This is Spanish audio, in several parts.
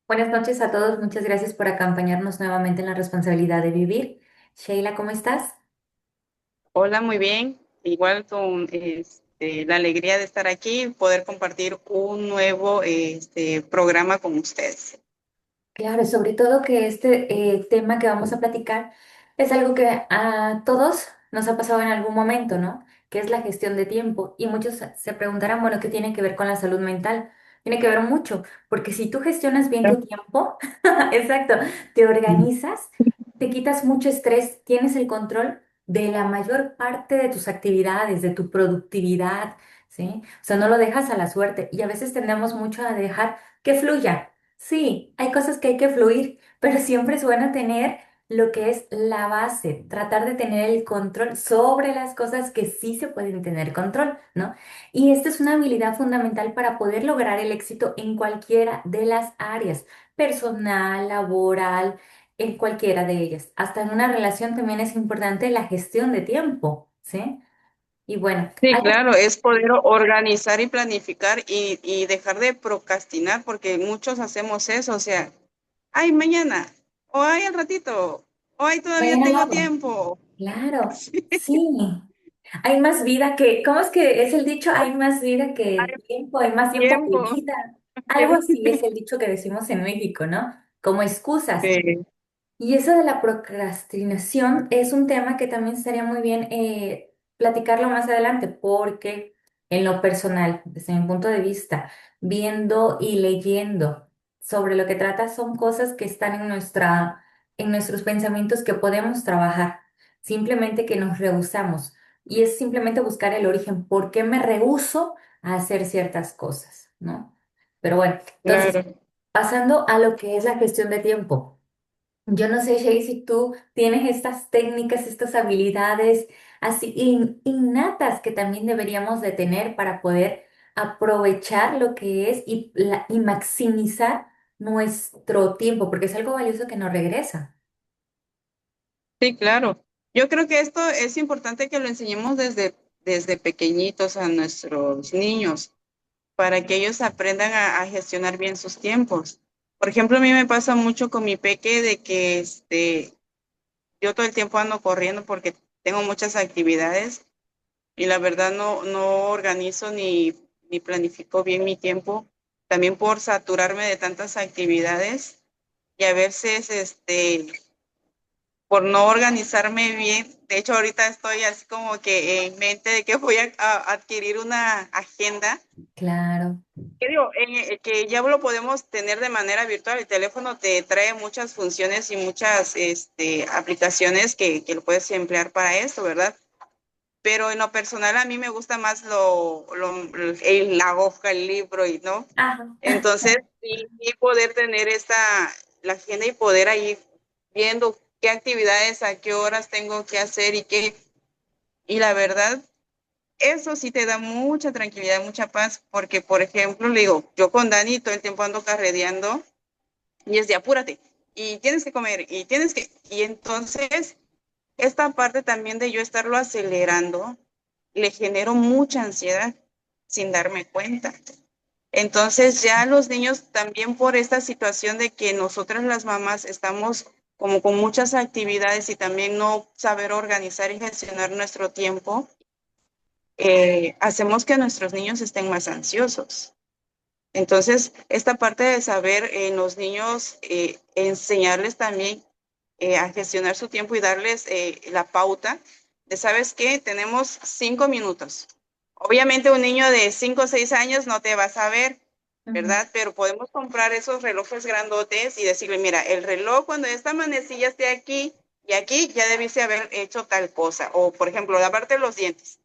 Buenas noches a todos, muchas gracias por acompañarnos nuevamente en la responsabilidad de vivir. Sheila, ¿cómo estás? Hola, muy bien. Igual con la alegría de estar aquí y poder compartir un nuevo programa con ustedes. Claro, sobre todo que este tema que vamos a platicar es algo que a todos nos ha pasado en algún momento, ¿no? Que es la gestión de tiempo. Y muchos se preguntarán, bueno, ¿qué tiene que ver con la salud mental? Tiene que ver mucho, porque si tú gestionas bien tu tiempo, exacto, te organizas, te quitas mucho estrés, tienes el control de la mayor parte de tus actividades, de tu productividad, ¿sí? O sea, no lo dejas a la suerte. Y a veces tendemos mucho a dejar que fluya. Sí, hay cosas que hay que fluir, pero siempre es bueno tener lo que es la base, tratar de tener el control sobre las cosas que sí se pueden tener control, ¿no? Y esta es una habilidad fundamental para poder lograr el éxito en cualquiera de las áreas, personal, laboral, en cualquiera de ellas. Hasta en una relación también es importante la gestión de tiempo, ¿sí? Y bueno, Sí, claro, es poder organizar y planificar y dejar de procrastinar, porque muchos hacemos eso, o sea, ay, mañana, o ay, al ratito, o ay, todavía mañana lo tengo hago. tiempo. Claro, sí. Hay más vida que, ¿cómo es que es el dicho? Hay más vida Hay que tiempo, hay más tiempo que tiempo. vida. Algo así es el dicho que decimos en México, ¿no? Como excusas. Sí, Y eso de la procrastinación es un tema que también estaría muy bien platicarlo más adelante, porque en lo personal, desde mi punto de vista, viendo y leyendo sobre lo que trata, son cosas que están en nuestros pensamientos que podemos trabajar, simplemente que nos rehusamos. Y es simplemente buscar el origen, ¿por qué me rehúso a hacer ciertas cosas? ¿No? Pero bueno, entonces, claro. pasando a lo que es la gestión de tiempo. Yo no sé, Shay, si tú tienes estas técnicas, estas habilidades así innatas que también deberíamos de tener para poder aprovechar lo que es y maximizar nuestro tiempo, porque es algo valioso que nos regresa. Sí, claro. Yo creo que esto es importante que lo enseñemos desde pequeñitos a nuestros niños, para que ellos aprendan a gestionar bien sus tiempos. Por ejemplo, a mí me pasa mucho con mi peque de que yo todo el tiempo ando corriendo porque tengo muchas actividades y la verdad no organizo ni planifico bien mi tiempo, también por saturarme de tantas actividades y a veces por no organizarme bien. De hecho, ahorita estoy así como que en mente de que voy a adquirir una agenda. Claro. ¿Qué digo? Que ya lo podemos tener de manera virtual. El teléfono te trae muchas funciones y muchas aplicaciones que lo puedes emplear para esto, ¿verdad? Pero en lo personal a mí me gusta más la hoja, el libro y no. Ajá. Entonces, sí poder tener la agenda y poder ahí viendo qué actividades, a qué horas tengo que hacer y la verdad, eso sí te da mucha tranquilidad, mucha paz, porque por ejemplo, le digo, yo con Dani todo el tiempo ando carreteando y es de apúrate, y tienes que comer, y entonces esta parte también de yo estarlo acelerando, le genero mucha ansiedad sin darme cuenta. Entonces ya los niños también por esta situación de que nosotras las mamás estamos como con muchas actividades y también no saber organizar y gestionar nuestro tiempo, hacemos que nuestros niños estén más ansiosos. Entonces, esta parte de saber en los niños, enseñarles también a gestionar su tiempo y darles la pauta de, ¿sabes qué? Tenemos 5 minutos. Obviamente un niño de 5 o 6 años no te va a saber, Ujú. ¿verdad? Pero podemos comprar esos relojes grandotes y decirle, mira, el reloj cuando esta manecilla esté aquí y aquí ya debiste haber hecho tal cosa. O, por ejemplo, lavarte los dientes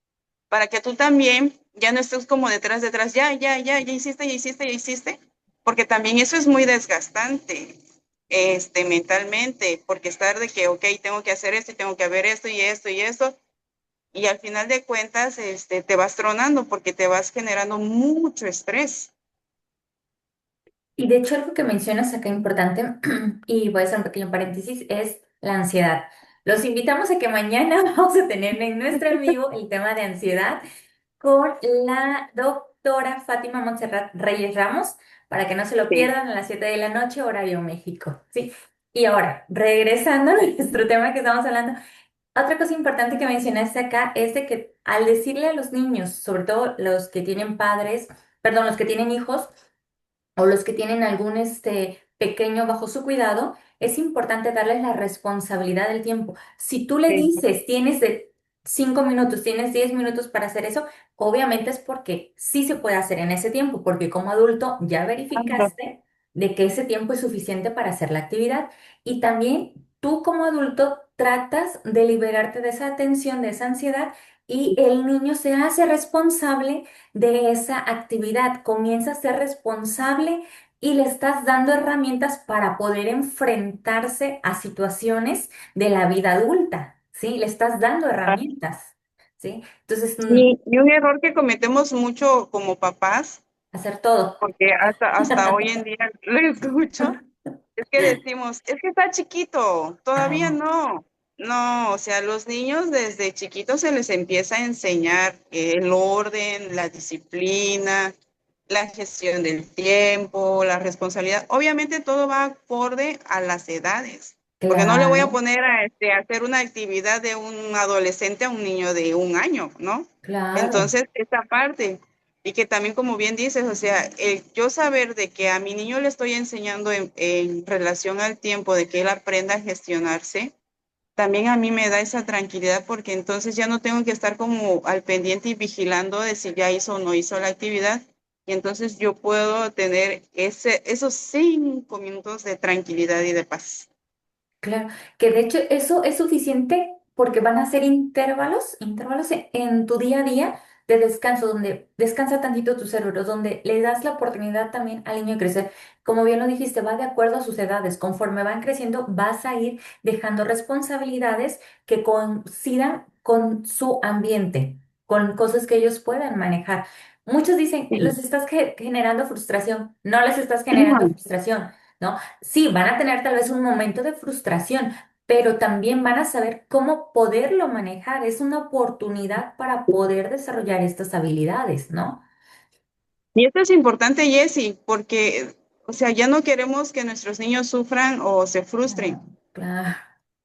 para que tú también ya no estés como detrás, ya hiciste, ya hiciste, ya hiciste, porque también eso es muy desgastante, mentalmente, porque estar de que, ok, tengo que hacer esto y tengo que ver esto y esto y esto, y al final de cuentas, te vas tronando porque te vas generando mucho estrés. Y de hecho algo que mencionas acá importante, y voy a hacer un pequeño paréntesis, es la ansiedad. Los invitamos a que mañana vamos a tener en nuestro en vivo el tema de ansiedad. con la doctora Fátima Montserrat Reyes Ramos, para que no se lo Sí. pierdan a las 7 de la noche, horario México. Sí. Y ahora, regresando a nuestro tema que estamos hablando, otra cosa importante que mencionaste acá es de que al decirle a los niños, sobre todo los que tienen padres, perdón, los que tienen hijos, o los que tienen algún pequeño bajo su cuidado, es importante darles la responsabilidad del tiempo. Si tú le Sí. dices, tienes de 5 minutos, tienes 10 minutos para hacer eso, obviamente es porque sí se puede hacer en ese tiempo, porque como adulto ya Ajá. verificaste de que ese tiempo es suficiente para hacer la actividad. Y también tú como adulto tratas de liberarte de esa tensión, de esa ansiedad, y el niño se hace responsable de esa actividad, comienza a ser responsable y le estás dando herramientas para poder enfrentarse a situaciones de la vida adulta, ¿sí? Le estás dando herramientas, ¿sí? Entonces, Y un error que cometemos mucho como papás, hacer todo. porque hasta hoy en día lo escucho, es que decimos, es que está chiquito, todavía Ah, no. No, o sea, los niños desde chiquitos se les empieza a enseñar el orden, la disciplina, la gestión del tiempo, la responsabilidad. Obviamente todo va acorde a las edades, porque no le voy a claro, poner a hacer una actividad de un adolescente a un niño de 1 año, ¿no? claro, Entonces, esta parte. Y que también, como bien dices, o sea, yo saber de que a mi niño le estoy enseñando en relación al tiempo, de que él aprenda a gestionarse, también a mí me da esa tranquilidad porque entonces ya no tengo que estar como al pendiente y vigilando de si ya hizo o no hizo la actividad. Y entonces yo puedo tener esos 5 minutos de tranquilidad y de paz. claro. Que de hecho eso es suficiente porque van a ser intervalos en tu día a día de descanso, donde descansa tantito tu cerebro, donde le das la oportunidad también al niño de crecer. Como bien lo dijiste, va de acuerdo a sus edades. Conforme van creciendo, vas a ir dejando responsabilidades que coincidan con su ambiente, con cosas que ellos puedan manejar. Muchos dicen, Sí. los estás generando frustración. No les estás generando frustración, ¿no? Sí, van a tener tal vez un momento de frustración, pero también van a saber cómo poderlo manejar. Es una oportunidad para poder desarrollar estas habilidades, ¿no? Y esto es importante, Jessie, porque, o sea, ya no queremos que nuestros niños sufran o se frustren. Claro, claro,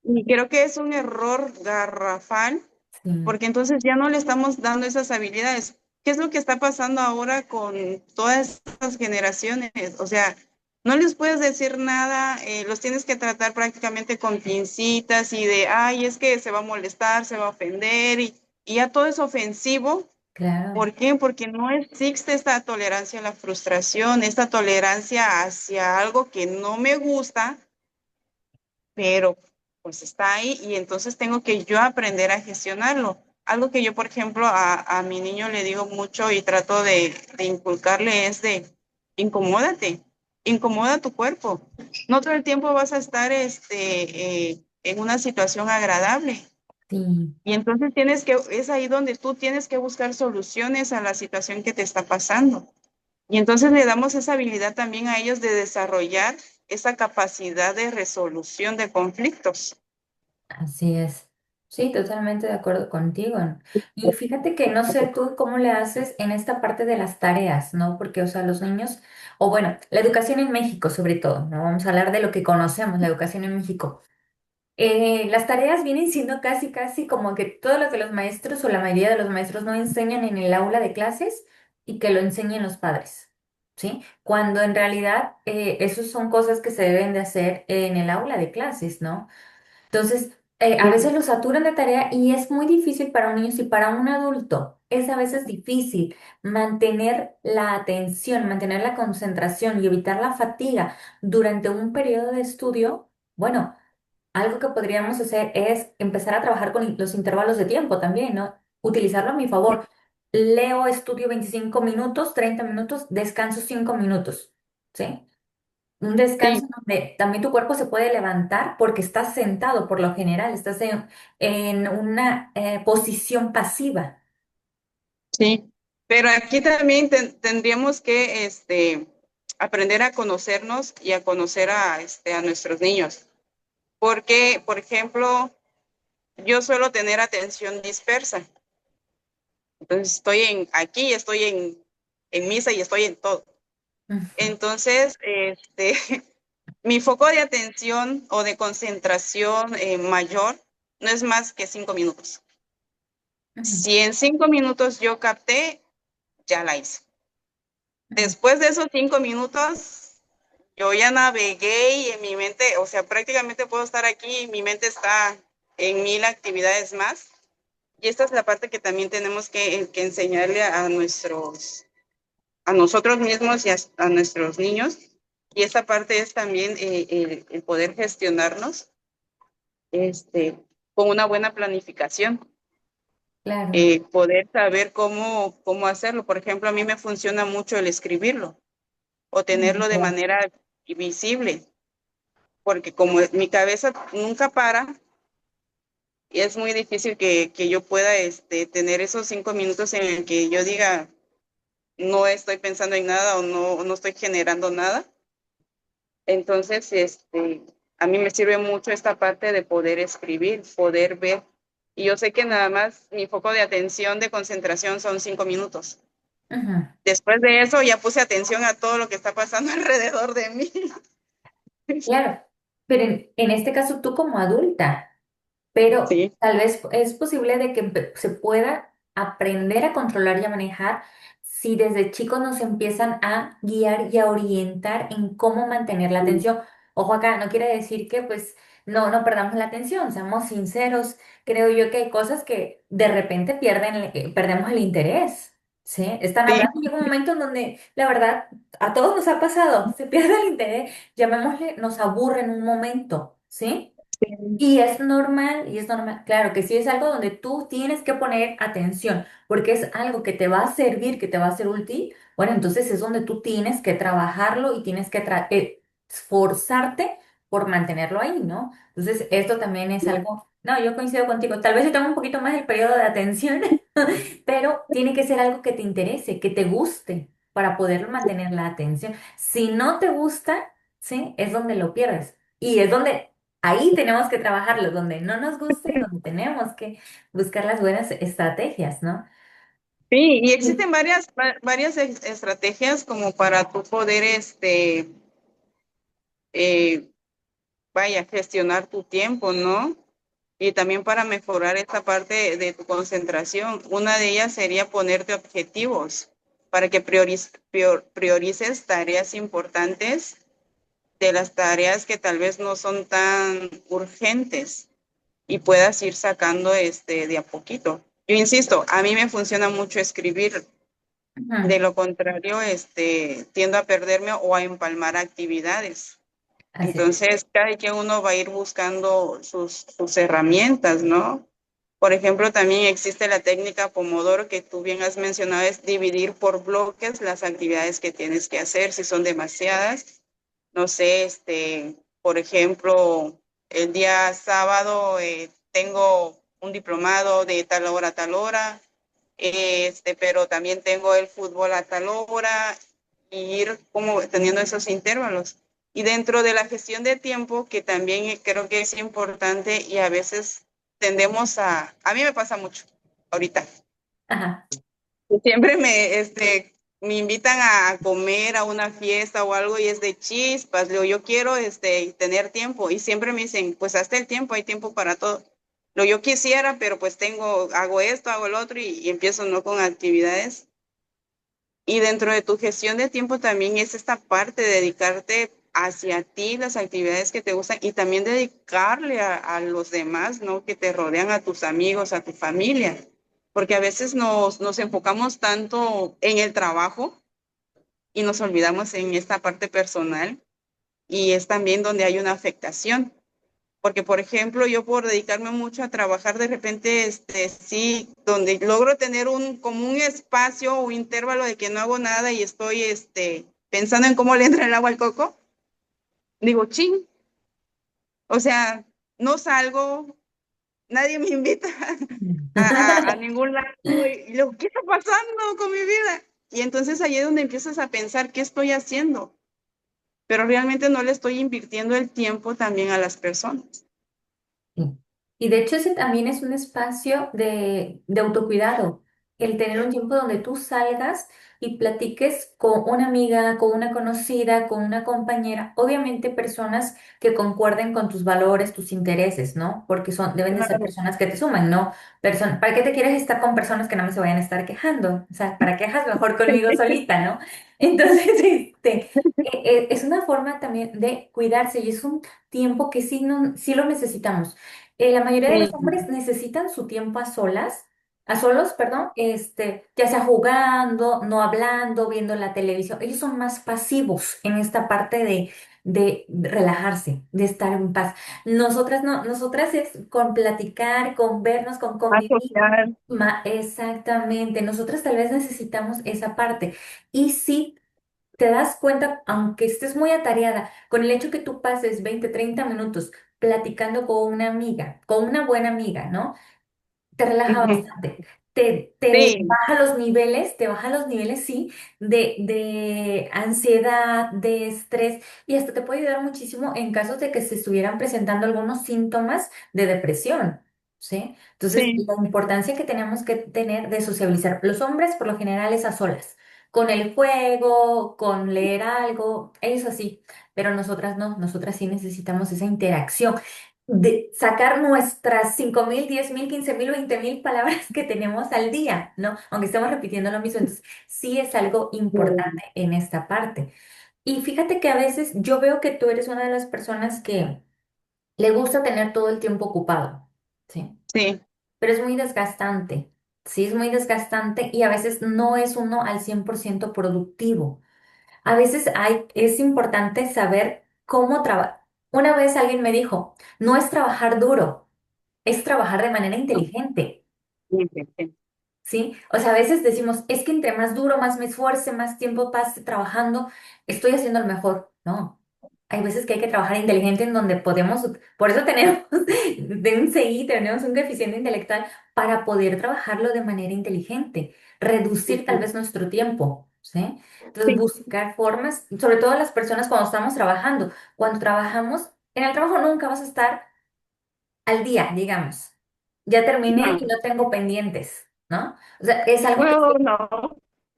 Y creo que es un error garrafal sí, porque entonces ya no le estamos dando esas habilidades. ¿Qué es lo que está pasando ahora con todas estas generaciones? O sea, no les puedes decir nada, los tienes que tratar prácticamente con pincitas y de, ay, es que se va a molestar, se va a ofender y ya todo es ofensivo. claro, ¿Por qué? Porque no existe esta tolerancia a la frustración, esta tolerancia hacia algo que no me gusta, pero pues está ahí y entonces tengo que yo aprender a gestionarlo. Algo que yo, por ejemplo, a mi niño le digo mucho y trato de inculcarle es de incomódate, incomoda tu cuerpo. No todo el tiempo vas a estar en una situación agradable. sí. Y entonces es ahí donde tú tienes que buscar soluciones a la situación que te está pasando. Y entonces le damos esa habilidad también a ellos de desarrollar esa capacidad de resolución de conflictos. Así es. Sí, totalmente de acuerdo contigo. Y fíjate que no sé tú cómo le haces en esta parte de las tareas, ¿no? Porque, o sea, los niños, o bueno, la educación en México sobre todo, ¿no? Vamos a hablar de lo que conocemos, la educación en México. Las tareas vienen siendo casi, casi como que todo lo que los maestros o la mayoría de los maestros no enseñan en el aula de clases y que lo enseñen los padres, ¿sí? Cuando en realidad eso son cosas que se deben de hacer en el aula de clases, ¿no? Entonces, a veces los saturan de tarea y es muy difícil para un niño y para un adulto. Es a veces difícil mantener la atención, mantener la concentración y evitar la fatiga durante un periodo de estudio. Bueno, algo que podríamos hacer es empezar a trabajar con los intervalos de tiempo también, ¿no? Utilizarlo a mi favor. Leo, estudio 25 minutos, 30 minutos, descanso 5 minutos, ¿sí? Un Sí, descanso donde también tu cuerpo se puede levantar porque estás sentado por lo general, estás en una posición pasiva. sí. Pero aquí también tendríamos que aprender a conocernos y a conocer a nuestros niños. Porque, por ejemplo, yo suelo tener atención dispersa. Entonces estoy aquí, estoy en misa y estoy en todo. Ujú, Entonces, mi foco de atención o de concentración mayor no es más que 5 minutos. ujú, Si en 5 minutos yo capté, ya la hice. ujú, Después de esos 5 minutos, yo ya navegué y en mi mente, o sea, prácticamente puedo estar aquí y mi mente está en 1000 actividades más. Y esta es la parte que también tenemos que enseñarle a nosotros mismos y a nuestros niños. Y esta parte es también el poder gestionarnos este, con una buena planificación, claro. poder saber cómo hacerlo. Por ejemplo, a mí me funciona mucho el escribirlo o tenerlo de Ya. manera visible, porque como mi cabeza nunca para, y es muy difícil que yo pueda tener esos 5 minutos en el que yo diga, no estoy pensando en nada o no estoy generando nada. Entonces, a mí me sirve mucho esta parte de poder escribir, poder ver. Y yo sé que nada más mi foco de atención, de concentración son 5 minutos. Ujú, Después de eso ya puse atención a todo lo que está pasando alrededor de mí. claro. Pero en este caso tú como adulta. Pero Sí, tal vez es posible de que se pueda aprender a controlar y a manejar si desde chicos nos empiezan a guiar y a orientar en cómo mantener la sí, atención. Ojo acá, no quiere decir que pues no perdamos la atención, seamos sinceros. Creo yo que hay cosas que de repente perdemos el interés. ¿Sí? Están sí, hablando y llega un momento en donde la verdad a todos nos ha pasado, se pierde el interés, llamémosle, nos aburre en un momento, ¿sí? sí, Y es normal, claro que sí es algo donde tú tienes que poner atención, porque es algo que te va a servir, que te va a ser útil. Bueno, entonces es donde tú tienes que trabajarlo y tienes que esforzarte por mantenerlo ahí, ¿no? Entonces, esto también es algo, no, yo coincido contigo, tal vez yo tengo un poquito más el periodo de atención, pero tiene que ser algo que te interese, que te guste para poder mantener la atención. Si no te gusta, ¿sí? Es donde lo pierdes. Y es donde ahí tenemos que trabajarlo, donde no nos guste, donde tenemos que buscar las buenas estrategias, ¿no? sí, y Sí. existen varias estrategias como para tú poder, eh, vaya, gestionar tu tiempo, ¿no? Y también para mejorar esta parte de tu concentración. Una de ellas sería ponerte objetivos para que priorices tareas importantes de las tareas que tal vez no son tan urgentes y puedas ir sacando de a poquito. Yo insisto, a mí me funciona mucho escribir, Ujú, de lo contrario, tiendo a perderme o a empalmar actividades. así es. Entonces, cada quien uno va a ir buscando sus herramientas, ¿no? Por ejemplo, también existe la técnica Pomodoro que tú bien has mencionado, es dividir por bloques las actividades que tienes que hacer, si son demasiadas. No sé, por ejemplo, el día sábado tengo un diplomado de tal hora a tal hora, pero también tengo el fútbol a tal hora y ir como teniendo esos intervalos. Y dentro de la gestión de tiempo, que también creo que es importante y a veces tendemos a mí me pasa mucho ahorita. Ajá, Siempre me invitan a comer a una fiesta o algo y es de chispas. Yo quiero tener tiempo y siempre me dicen, pues hasta el tiempo, hay tiempo para todo. Yo quisiera, pero pues hago esto, hago el otro y empiezo no con actividades. Y dentro de tu gestión de tiempo también es esta parte de dedicarte hacia ti, las actividades que te gustan y también dedicarle a los demás, ¿no? Que te rodean, a tus amigos, a tu familia. Porque a veces nos enfocamos tanto en el trabajo y nos olvidamos en esta parte personal y es también donde hay una afectación. Porque, por ejemplo, yo por dedicarme mucho a trabajar, de repente, sí, donde logro tener como un espacio o intervalo de que no hago nada y estoy, pensando en cómo le entra el agua al coco, digo, ching, o sea, no salgo, nadie me invita a ningún lado y luego, ¿qué está pasando con mi vida? Y entonces ahí es donde empiezas a pensar, ¿qué estoy haciendo? Pero realmente no le estoy invirtiendo el tiempo también a las personas. sí. Y de hecho ese también es un espacio de autocuidado. el tener un tiempo donde tú salgas y platiques con una amiga, con una conocida, con una compañera, obviamente personas que concuerden con tus valores, tus intereses, ¿no? Porque deben de ser Claro. personas que te suman, ¿no? ¿Para qué te quieres estar con personas que no me se vayan a estar quejando? O sea, ¿para quejas mejor conmigo solita, ¿no? Entonces, es una forma también de cuidarse y es un tiempo que sí, no, sí lo necesitamos. La mayoría de los Sí, hombres necesitan su tiempo a solos, perdón, ya sea jugando, no hablando, viendo la televisión. Ellos son más pasivos en esta parte de relajarse, de estar en paz. Nosotras no, nosotras es con platicar, con vernos, con más convivir. social. Exactamente, nosotras tal vez necesitamos esa parte. Y si te das cuenta, aunque estés muy atareada, con el hecho que tú pases 20, 30 minutos platicando con una amiga, con una buena amiga, ¿no? Te relaja Ujú. bastante. Te Sí, baja los niveles, te baja los niveles, sí, de ansiedad, de estrés, y hasta te puede ayudar muchísimo en casos de que se estuvieran presentando algunos síntomas de depresión, ¿sí? Entonces, sí, la importancia que tenemos que tener de sociabilizar. Los hombres, por lo general, es a solas, con el juego, con leer algo, eso sí, pero nosotras no, nosotras sí necesitamos esa interacción de sacar nuestras 5.000, 10.000, 15.000, 20.000 palabras que tenemos al día, ¿no? Aunque estemos repitiendo lo mismo. Entonces, sí es algo importante en esta parte. Y fíjate que a veces yo veo que tú eres una de las personas que le gusta tener todo el tiempo ocupado, ¿sí? sí, Pero es muy desgastante, sí, es muy desgastante y a veces no es uno al 100% productivo. A veces es importante saber cómo trabajar. Una vez alguien me dijo, no es trabajar duro, es trabajar de manera inteligente, sí, sí, ¿sí? O sea, a veces decimos, es que entre más duro, más me esfuerce, más tiempo pase trabajando, estoy haciendo lo mejor. No, hay veces que hay que trabajar inteligente en donde podemos, por eso tenemos de un CI, tenemos un coeficiente intelectual para poder trabajarlo de manera inteligente, reducir tal sí, vez nuestro tiempo, ¿sí? Entonces, sí, buscar formas, sobre todo las personas cuando estamos trabajando, cuando trabajamos, en el trabajo nunca vas a estar al día, digamos. Ya terminé y no. no tengo pendientes, ¿no? O sea, es algo que Bueno, no,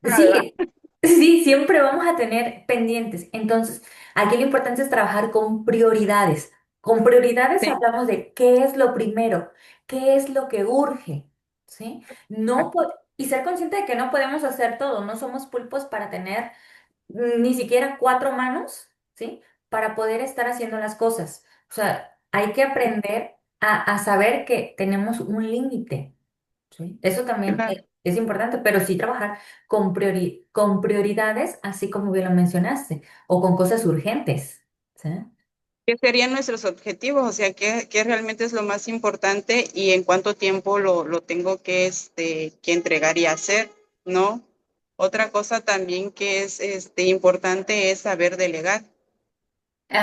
la verdad. sí, sí, siempre vamos a tener pendientes. Entonces, aquí lo importante es trabajar con prioridades. Con prioridades Sí, hablamos de qué es lo primero, qué es lo que urge, ¿sí? Y ser consciente de que no podemos hacer todo, no somos pulpos para tener ni siquiera cuatro manos, ¿sí? Para poder estar haciendo las cosas. O sea, hay que aprender a saber que tenemos un límite, ¿sí? Eso también claro. es importante, pero sí trabajar con prioridades, así como bien lo mencionaste, o con cosas urgentes, ¿sí? ¿Qué serían nuestros objetivos? O sea, ¿qué realmente es lo más importante y en cuánto tiempo lo tengo que entregar y hacer, ¿no? Otra cosa también que es importante es saber delegar.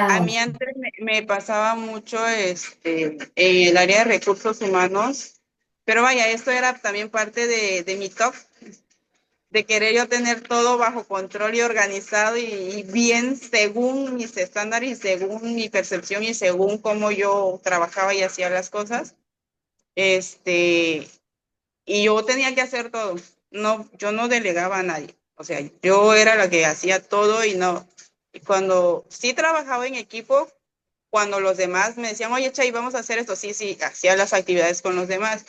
A Ah, mí antes me pasaba mucho en el área de recursos humanos, pero vaya, esto era también parte de mi top, de querer yo tener todo bajo control y organizado y bien según mis estándares y según mi percepción y según cómo yo trabajaba y hacía las cosas. Este, y yo tenía que hacer todo. No, yo no delegaba a nadie. O sea, yo era la que hacía todo y no. Y cuando sí trabajaba en equipo, cuando los demás me decían, oye, Chay, vamos a hacer esto, sí, sí, hacía las actividades con los demás,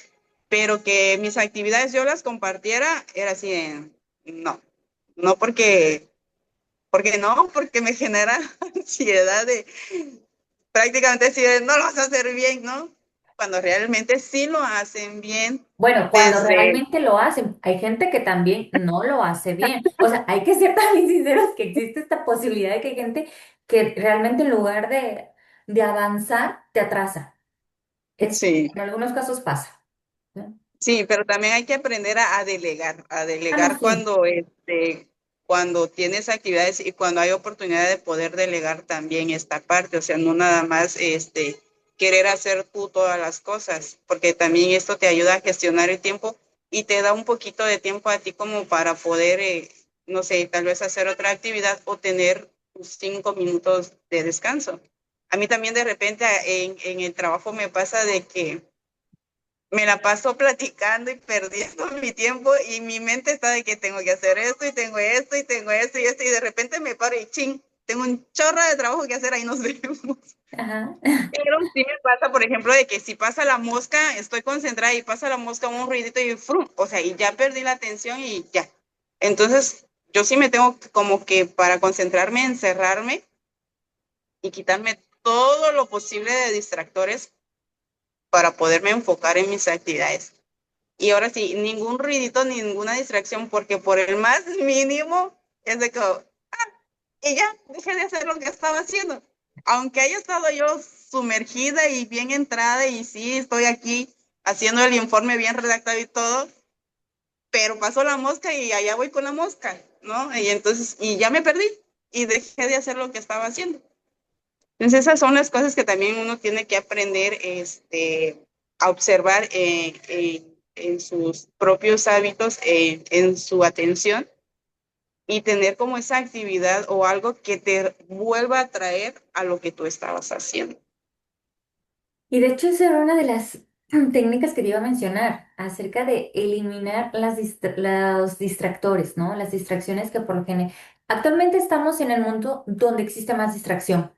pero que mis actividades yo las compartiera, era así, no, no porque no, porque me genera ansiedad de prácticamente decir, no lo vas a hacer bien, ¿no? Cuando realmente sí lo hacen bien bueno, cuando desde, realmente lo hacen, hay gente que también no lo hace bien. O sea, hay que ser también sinceros que existe esta posibilidad de que hay gente que realmente en lugar de avanzar, te atrasa. sí. En algunos casos pasa, ¿sí? Sí, pero también hay que aprender a Ah, no, delegar sí. cuando tienes actividades y cuando hay oportunidad de poder delegar también esta parte, o sea, no nada más querer hacer tú todas las cosas, porque también esto te ayuda a gestionar el tiempo y te da un poquito de tiempo a ti como para poder, no sé, tal vez hacer otra actividad o tener tus 5 minutos de descanso. A mí también de repente en el trabajo me pasa de que me la paso platicando y perdiendo mi tiempo y mi mente está de que tengo que hacer esto y tengo esto y tengo esto y esto y de repente me paro y ching, tengo un chorro de trabajo que hacer, ahí nos vemos. Ajá. Pero sí me pasa, por ejemplo, de que si pasa la mosca, estoy concentrada y pasa la mosca un ruidito y frum, o sea, y ya perdí la atención y ya. Entonces, yo sí me tengo como que para concentrarme, encerrarme y quitarme todo lo posible de distractores para poderme enfocar en mis actividades. Y ahora sí, ningún ruidito, ninguna distracción, porque por el más mínimo es de que, y ya, dejé de hacer lo que estaba haciendo. Aunque haya estado yo sumergida y bien entrada, y sí, estoy aquí haciendo el informe bien redactado y todo, pero pasó la mosca y allá voy con la mosca, ¿no? Y entonces, y ya me perdí y dejé de hacer lo que estaba haciendo. Entonces, esas son las cosas que también uno tiene que aprender a observar en sus propios hábitos, en su atención y tener como esa actividad o algo que te vuelva a traer a lo que tú estabas haciendo. Y de hecho, esa era una de las técnicas que te iba a mencionar, acerca de eliminar los distractores, ¿no? Las distracciones que por lo general... Actualmente estamos en el mundo donde existe más distracción.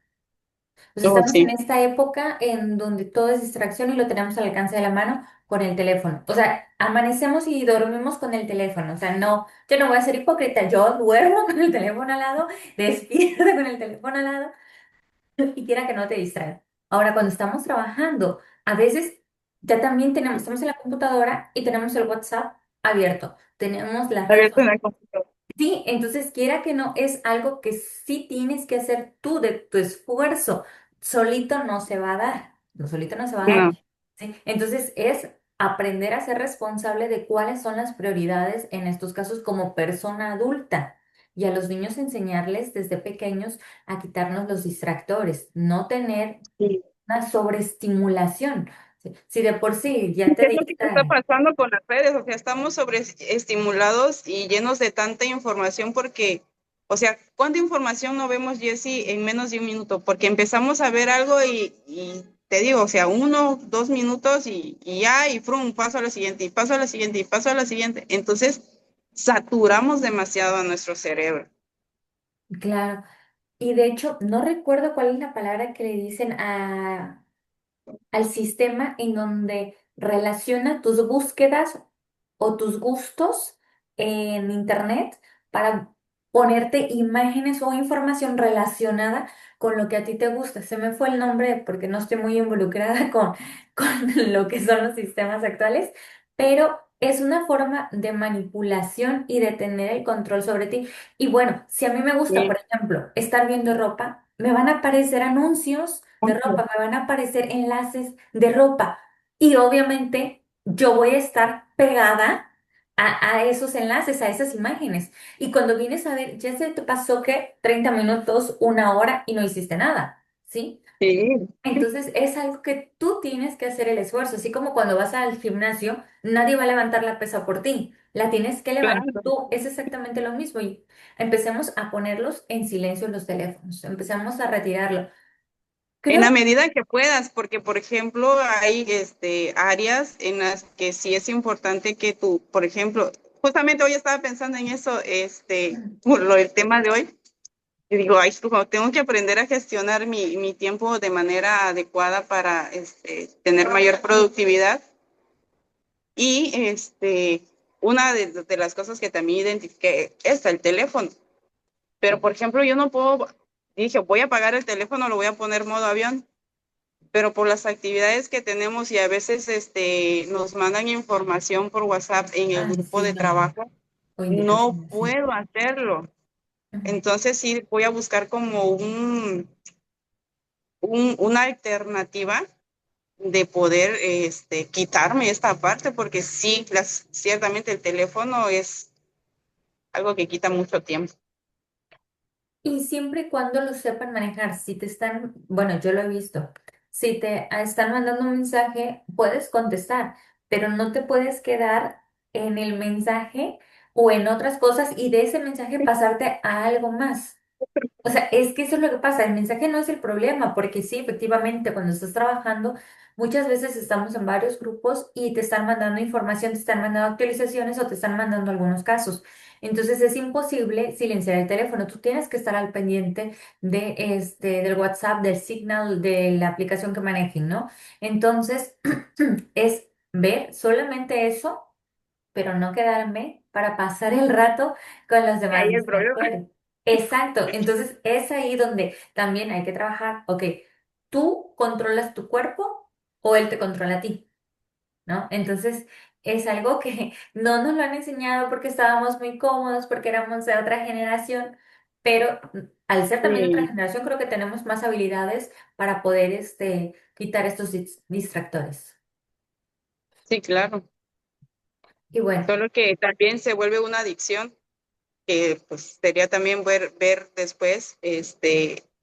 Pues Oh, estamos en sí, esta época en donde todo es distracción y lo tenemos al alcance de la mano con el teléfono. O sea, amanecemos y dormimos con el teléfono. O sea, no, yo no voy a ser hipócrita, yo duermo con el teléfono al lado, despierto con el teléfono al lado y quiera que no te distraiga. Ahora, cuando estamos trabajando, a veces ya también tenemos, estamos en la computadora y tenemos el WhatsApp abierto, tenemos las redes. abierto en la computadora. Sí, entonces quiera que no, es algo que sí tienes que hacer tú de tu esfuerzo. Solito no se va a dar, no, solito no se va a dar. No, ¿Sí? Entonces es aprender a ser responsable de cuáles son las prioridades en estos casos como persona adulta. Y a los niños enseñarles desde pequeños a quitarnos los distractores, no tener sí. una sobreestimulación. ¿Sí? Si de por sí ya ¿Qué te es lo que está distraen. pasando con las redes? O sea, estamos sobreestimulados y llenos de tanta información porque, o sea, ¿cuánta información no vemos, Jessy, en menos de un minuto? Porque empezamos a ver algo y te digo, o sea, 1, 2 minutos y ya, y frum, paso a la siguiente, y paso a la siguiente, y paso a la siguiente. Entonces, saturamos demasiado a nuestro cerebro. Claro. Y de hecho, no recuerdo cuál es la palabra que le dicen al sistema en donde relaciona tus búsquedas o tus gustos en internet para ponerte imágenes o información relacionada con lo que a ti te gusta. Se me fue el nombre porque no estoy muy involucrada con lo que son los sistemas actuales, pero es una forma de manipulación y de tener el control sobre ti. Y bueno, si a mí me gusta, por Sí. ejemplo, estar viendo ropa, me van a aparecer anuncios de ropa, me van a aparecer enlaces de ropa y obviamente yo voy a estar pegada a esos enlaces, a esas imágenes. Y cuando vienes a ver, ya se te pasó que 30 minutos, 1 hora y no hiciste nada, ¿sí? Sí, Entonces es algo que tú tienes que hacer el esfuerzo, así como cuando vas al gimnasio, nadie va a levantar la pesa por ti, la tienes que levantar claro. tú, es exactamente lo mismo y empecemos a ponerlos en silencio en los teléfonos, empezamos a retirarlo. En Creo la medida que puedas, porque por ejemplo hay áreas en las que sí es importante que tú, por ejemplo, justamente hoy estaba pensando en eso, por el tema de hoy, y digo, ay, tengo que aprender a gestionar mi tiempo de manera adecuada para tener mayor productividad. Y una de las cosas que también identifiqué es el teléfono. Pero por ejemplo, yo no puedo, dije, voy a apagar el teléfono, lo voy a poner modo avión, pero por las actividades que tenemos y a veces nos mandan información por WhatsApp en el grupo sí, de no, trabajo, o no indicaciones, sí. puedo hacerlo. Ujú. Entonces sí voy a buscar como una alternativa de poder quitarme esta parte, porque sí, ciertamente el teléfono es algo que quita mucho tiempo. Y siempre y cuando lo sepan manejar, si te están, bueno, yo lo he visto, si te están mandando un mensaje, puedes contestar, pero no te puedes quedar en el mensaje o en otras cosas y de ese mensaje pasarte a algo más. O sea, es que eso es lo que pasa, el mensaje no es el problema, porque sí, efectivamente, cuando estás trabajando, muchas veces estamos en varios grupos y te están mandando información, te están mandando actualizaciones o te están mandando algunos casos. Entonces es imposible silenciar el teléfono, tú tienes que estar al pendiente del WhatsApp, del Signal, de la aplicación que manejen, ¿no? Entonces, es ver solamente eso, pero no quedarme para pasar el rato con los demás Ahí el problema. distractores. Exacto, entonces es ahí donde también hay que trabajar. Ok, ¿tú controlas tu cuerpo o él te controla a ti? ¿No? Entonces es algo que no nos lo han enseñado porque estábamos muy cómodos, porque éramos de otra generación, pero al ser también de otra Sí, generación creo que tenemos más habilidades para poder quitar estos distractores. sí, claro. Y bueno. Solo que también se vuelve una adicción, que pues sería también ver después, el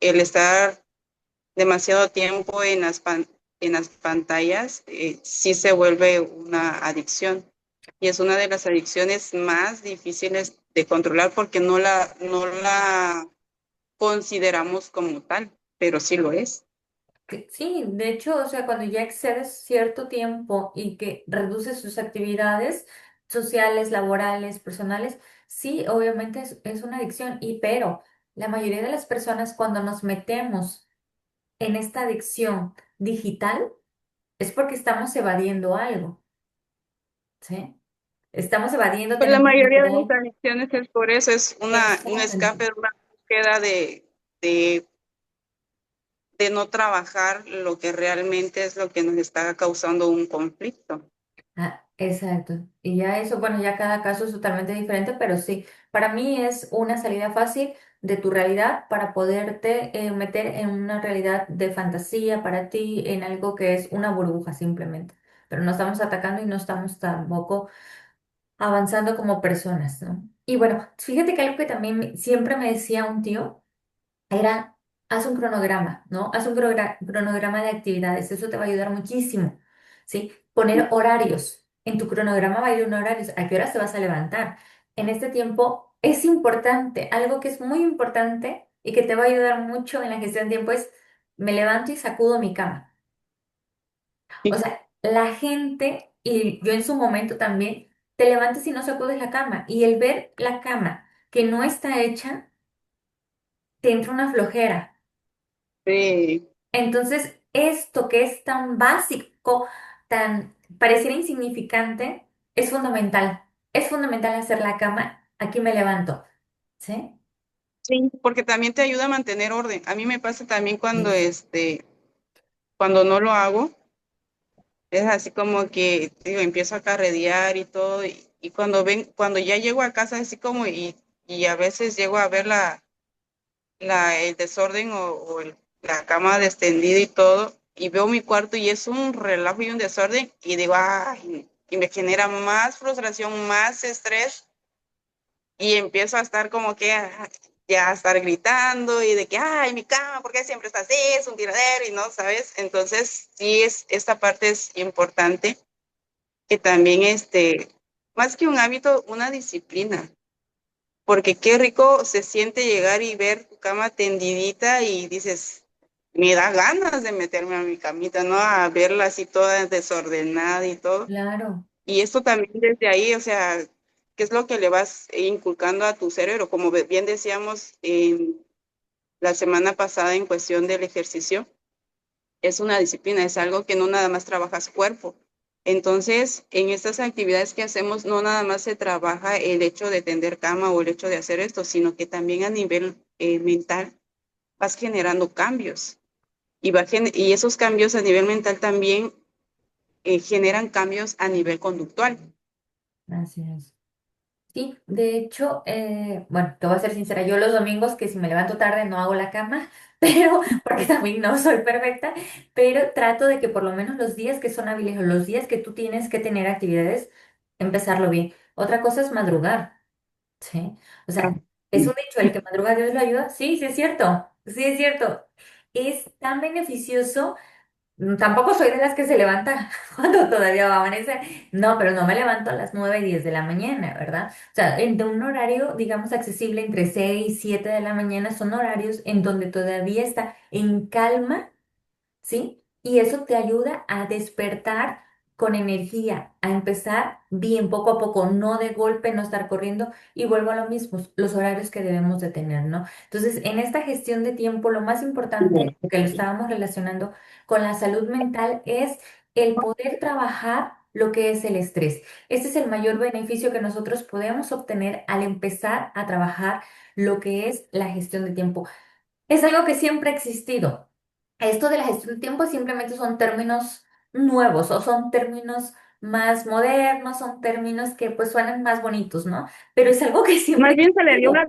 estar demasiado tiempo en las pantallas, sí se vuelve una adicción. Y es una de las adicciones más difíciles de controlar porque no la consideramos como tal, pero sí lo es. Sí, de hecho, o sea, cuando ya excedes cierto tiempo y que reduces sus actividades sociales, laborales, personales, sí, obviamente es una adicción. Y pero la mayoría de las personas cuando nos metemos en esta adicción digital es porque estamos evadiendo algo, ¿sí? Estamos evadiendo, Pues la tenemos mayoría de las distraído. adicciones es por eso, es un Exactamente. escape, una búsqueda de, de no trabajar lo que realmente es lo que nos está causando un conflicto. Ah, exacto. Y ya eso, bueno, ya cada caso es totalmente diferente, pero sí, para mí es una salida fácil de tu realidad para poderte meter en una realidad de fantasía para ti, en algo que es una burbuja simplemente. Pero no estamos atacando y no estamos tampoco avanzando como personas, ¿no? Y bueno, fíjate que algo que también siempre me decía un tío era, haz un cronograma, ¿no? Haz un cronograma de actividades, eso te va a ayudar muchísimo, ¿sí? Poner horarios. En tu cronograma va a ir un horario, a qué horas te vas a levantar. En este tiempo es importante, algo que es muy importante y que te va a ayudar mucho en la gestión de tiempo es, me levanto y sacudo mi cama. O sea, la gente, y yo en su momento también, te levantas y no sacudes la cama, y el ver la cama que no está hecha, te entra una flojera. Sí, Entonces, esto que es tan básico, tan pareciera insignificante, es fundamental. Es fundamental hacer la cama. Aquí me levanto. ¿Sí? sí, porque también te ayuda a mantener orden. A mí me pasa también cuando, Sí. cuando no lo hago, es así como que, digo, empiezo a carretear y todo, y cuando ya llego a casa, así como, y a veces llego a ver el desorden la cama extendida y todo, y veo mi cuarto y es un relajo y un desorden, y digo, ay, y me genera más frustración, más estrés, y empiezo a estar como que ya a estar gritando y de que, ay, mi cama, ¿por qué siempre está así? Es un tiradero y no, ¿sabes? Entonces, sí, esta parte es importante, que también, más que un hábito, una disciplina, porque qué rico se siente llegar y ver tu cama tendidita y dices, me da ganas de meterme a mi camita, ¿no? A verla así toda desordenada y todo. Claro. Y esto también desde ahí, o sea, ¿qué es lo que le vas inculcando a tu cerebro? Como bien decíamos la semana pasada en cuestión del ejercicio, es una disciplina, es algo que no nada más trabajas cuerpo. Entonces, en estas actividades que hacemos, no nada más se trabaja el hecho de tender cama o el hecho de hacer esto, sino que también a nivel mental vas generando cambios. Y esos cambios a nivel mental también generan cambios a nivel conductual. Así es. Sí, de hecho, bueno, te voy a ser sincera, yo los domingos que si me levanto tarde no hago la cama, pero porque también no soy perfecta, pero trato de que por lo menos los días que son hábiles o los días que tú tienes que tener actividades, empezarlo bien. Otra cosa es madrugar, ¿sí? O sea, es un dicho, el que madruga Dios lo ayuda. Sí, sí es cierto, sí es cierto. Es tan beneficioso Tampoco soy de las que se levanta cuando todavía va a amanecer. No, pero no me levanto a las 9 10 de la mañana, ¿verdad? O sea, entre un horario, digamos, accesible entre 6 y 7 de la mañana son horarios en donde todavía está en calma, ¿sí? Y eso te ayuda a despertar con energía, a empezar bien, poco a poco, no de golpe, no estar corriendo. Y vuelvo a lo mismo, los horarios que debemos de tener, ¿no? Entonces, en esta gestión de tiempo, lo más importante que lo estábamos relacionando con la salud mental es el poder trabajar lo que es el estrés. Este es el mayor beneficio que nosotros podemos obtener al empezar a trabajar lo que es la gestión de tiempo. Es algo que siempre ha existido. Esto de la gestión de tiempo simplemente son términos nuevos o son términos más modernos, son términos que pues suenan más bonitos, ¿no? Pero es algo que siempre Más ha bien se le dio existido. una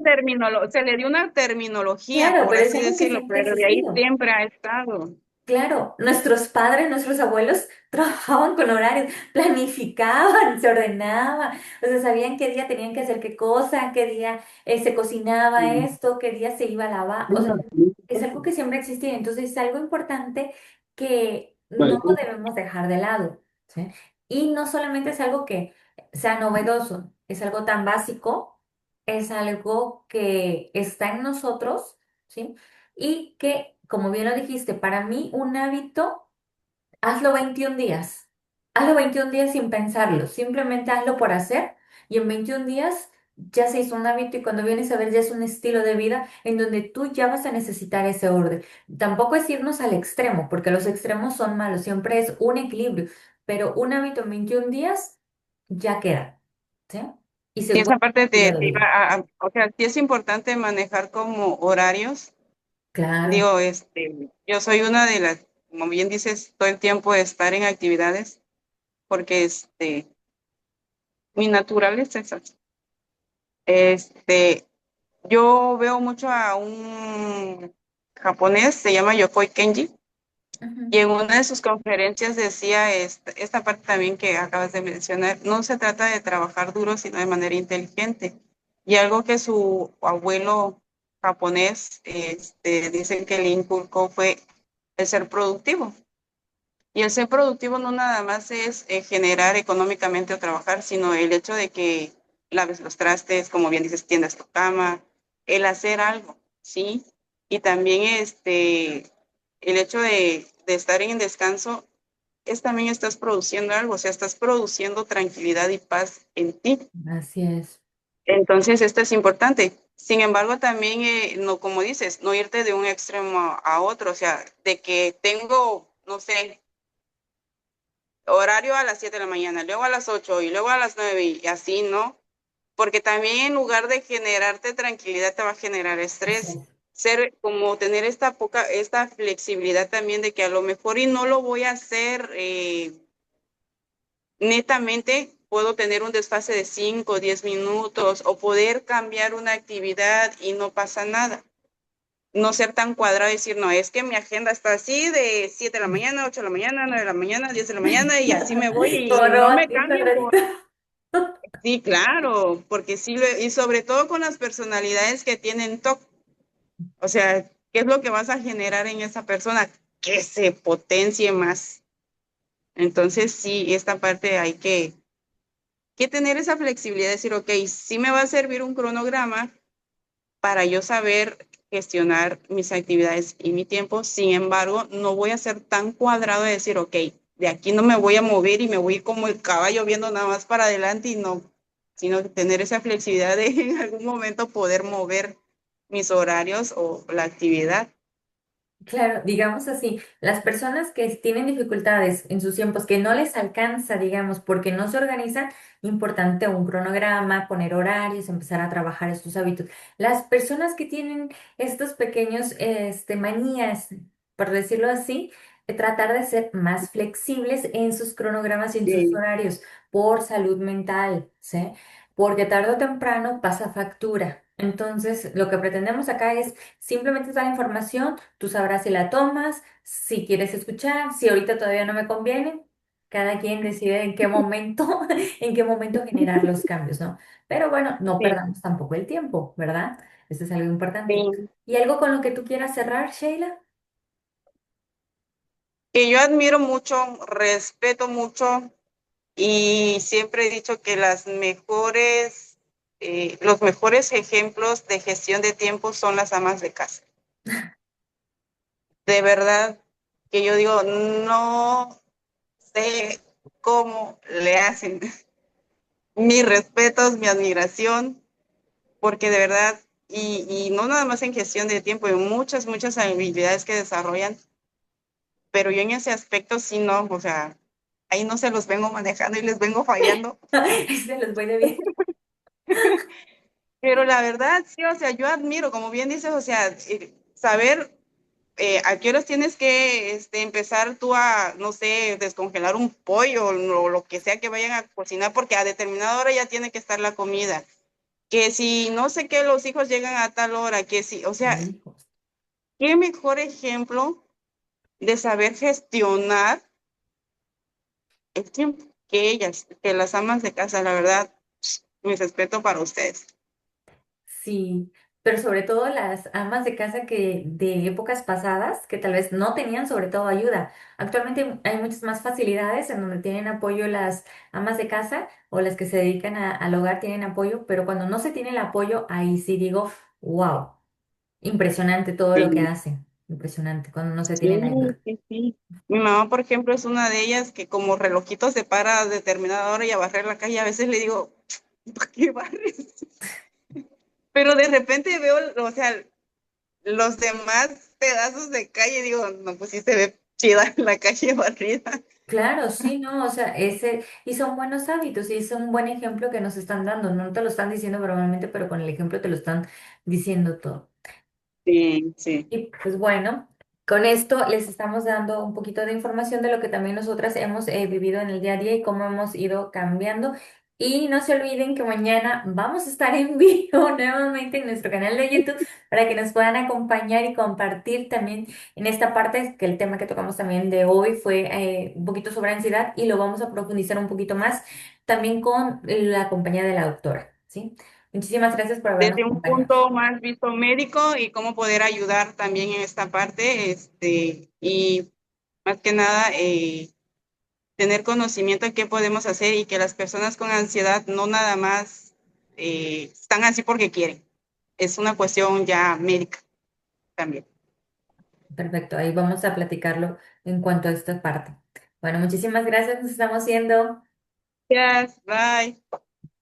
se le dio una terminología, Claro, por pero es así algo que decirlo, siempre ha pero de ahí existido. siempre ha estado. Claro, nuestros padres, nuestros abuelos trabajaban con horarios, planificaban, se ordenaban, o sea, sabían qué día tenían que hacer qué cosa, qué día se cocinaba esto, qué día se iba a lavar, o sea, es algo que siempre existía, entonces es algo importante que no debemos dejar de lado, ¿sí? Y no solamente es algo que sea novedoso, es algo tan básico, es algo que está en nosotros, ¿sí? Y que, como bien lo dijiste, para mí un hábito, hazlo 21 días. Hazlo 21 días sin pensarlo, simplemente hazlo por hacer y en 21 días ya se hizo un hábito y cuando vienes a ver ya es un estilo de vida en donde tú ya vas a necesitar ese orden. Tampoco es irnos al extremo, porque los extremos son malos, siempre es un equilibrio, pero un hábito en 21 días ya queda, ¿sí? Y se Y vuelve esa un parte estilo de te vida. iba o sea, sí es importante manejar como horarios. Claro. Digo, yo soy una de las, como bien dices, todo el tiempo de estar en actividades, porque mi naturaleza es así. Este, yo veo mucho a un japonés, se llama Yokoi Kenji, y Ujú. en una de sus conferencias decía esta parte también que acabas de mencionar, no se trata de trabajar duro, sino de manera inteligente. Y algo que su abuelo japonés dice que le inculcó fue el ser productivo. Y el ser productivo no nada más es generar económicamente o trabajar, sino el hecho de que laves los trastes, como bien dices, tiendas tu cama, el hacer algo, ¿sí? Y también el hecho de estar en descanso es también estás produciendo algo, o sea, estás produciendo tranquilidad y paz en ti. Así es. Entonces, esto es importante. Sin embargo, también, no, como dices, no irte de un extremo a otro, o sea, de que tengo, no sé, horario a las 7 de la mañana, luego a las 8 y luego a las 9 y así, ¿no? Porque también en lugar de generarte tranquilidad te va a generar Así estrés. es. Ser como tener esta flexibilidad también de que a lo mejor y no lo voy a hacer netamente, puedo tener un desfase de 5 o 10 minutos o poder cambiar una actividad y no pasa nada. No ser tan cuadrado y decir, no, es que mi agenda está así de 7 de la mañana, 8 de la mañana, 9 de la mañana, 10 de la mañana y así me voy Como y no me robotito, cambien cuadradito. por... Sí, claro, porque sí, y sobre todo con las personalidades que tienen TOC, o sea, ¿qué es lo que vas a generar en esa persona? Que se potencie más. Entonces, sí, esta parte hay que tener esa flexibilidad de decir, ok, sí me va a servir un cronograma para yo saber gestionar mis actividades y mi tiempo. Sin embargo, no voy a ser tan cuadrado de decir, ok, de aquí no me voy a mover y me voy como el caballo viendo nada más para adelante y no, sino tener esa flexibilidad de en algún momento poder mover mis horarios o la actividad. Claro, digamos así, las personas que tienen dificultades en sus tiempos, que no les alcanza, digamos, porque no se organizan, importante un cronograma, poner horarios, empezar a trabajar estos hábitos. Las personas que tienen estos pequeños, manías, por decirlo así, tratar de ser más flexibles en sus cronogramas y en sus Sí, horarios por salud mental, ¿sí? Porque tarde o temprano pasa factura. Entonces, lo que pretendemos acá es simplemente dar información. Tú sabrás si la tomas, si quieres escuchar, si ahorita todavía no me conviene. Cada quien decide en qué momento, en qué momento generar los cambios, ¿no? Pero bueno, no sí, perdamos tampoco el tiempo, ¿verdad? Eso es algo importante. sí. ¿Y algo con lo que tú quieras cerrar, Sheila? que yo admiro mucho, respeto mucho y siempre he dicho que los mejores ejemplos de gestión de tiempo son las amas de casa. De verdad que yo digo, no sé cómo le hacen. Mis respetos, mi admiración, porque de verdad, y no nada más en gestión de tiempo, en muchas habilidades que desarrollan, pero yo en ese aspecto sí no, o sea, ahí no se los vengo manejando y les vengo fallando. Se los voy de bien. Pero la verdad, sí, o sea, yo admiro, como bien dices, o sea, saber a qué horas tienes que empezar tú a, no sé, descongelar un pollo o lo que sea que vayan a cocinar, porque a determinada hora ya tiene que estar la comida. Que si no sé qué, los hijos llegan a tal hora, que si, o sea, Hijos. qué mejor ejemplo de saber gestionar el tiempo que ellas, que las amas de casa, la verdad, mi respeto para ustedes. Sí, pero sobre todo las amas de casa que de épocas pasadas, que tal vez no tenían sobre todo ayuda. Actualmente hay muchas más facilidades en donde tienen apoyo las amas de casa o las que se dedican al hogar tienen apoyo, pero cuando no se tiene el apoyo, ahí sí digo, wow, impresionante todo lo que Sí, hacen, impresionante cuando no se tiene la sí, ayuda. sí, sí. Mi mamá, por ejemplo, es una de ellas que como relojito se para a determinada hora y a barrer la calle. A veces le digo, ¿por qué barres? Pero de repente veo, o sea, los demás pedazos de calle, digo, no, pues sí se ve chida la calle barrida. Claro, sí, no, o sea, ese, y son buenos hábitos, y es un buen ejemplo que nos están dando, no te lo están diciendo verbalmente, pero con el ejemplo te lo están diciendo todo. Sí, sí. Y pues bueno, con esto les estamos dando un poquito de información de lo que también nosotras hemos vivido en el día a día y cómo hemos ido cambiando. Y no se olviden que mañana vamos a estar en vivo nuevamente en nuestro canal de YouTube para que nos puedan acompañar y compartir también en esta parte, que el tema que tocamos también de hoy fue un poquito sobre ansiedad y lo vamos a profundizar un poquito más también con la compañía de la doctora, ¿sí? Muchísimas gracias por habernos Desde un acompañado. punto más visto médico y cómo poder ayudar también en esta parte, y más que nada tener conocimiento de qué podemos hacer y que las personas con ansiedad no nada más están así porque quieren, es una cuestión ya médica también. Perfecto, ahí vamos a platicarlo en cuanto a esta parte. Bueno, muchísimas gracias, nos estamos viendo. Gracias, bye.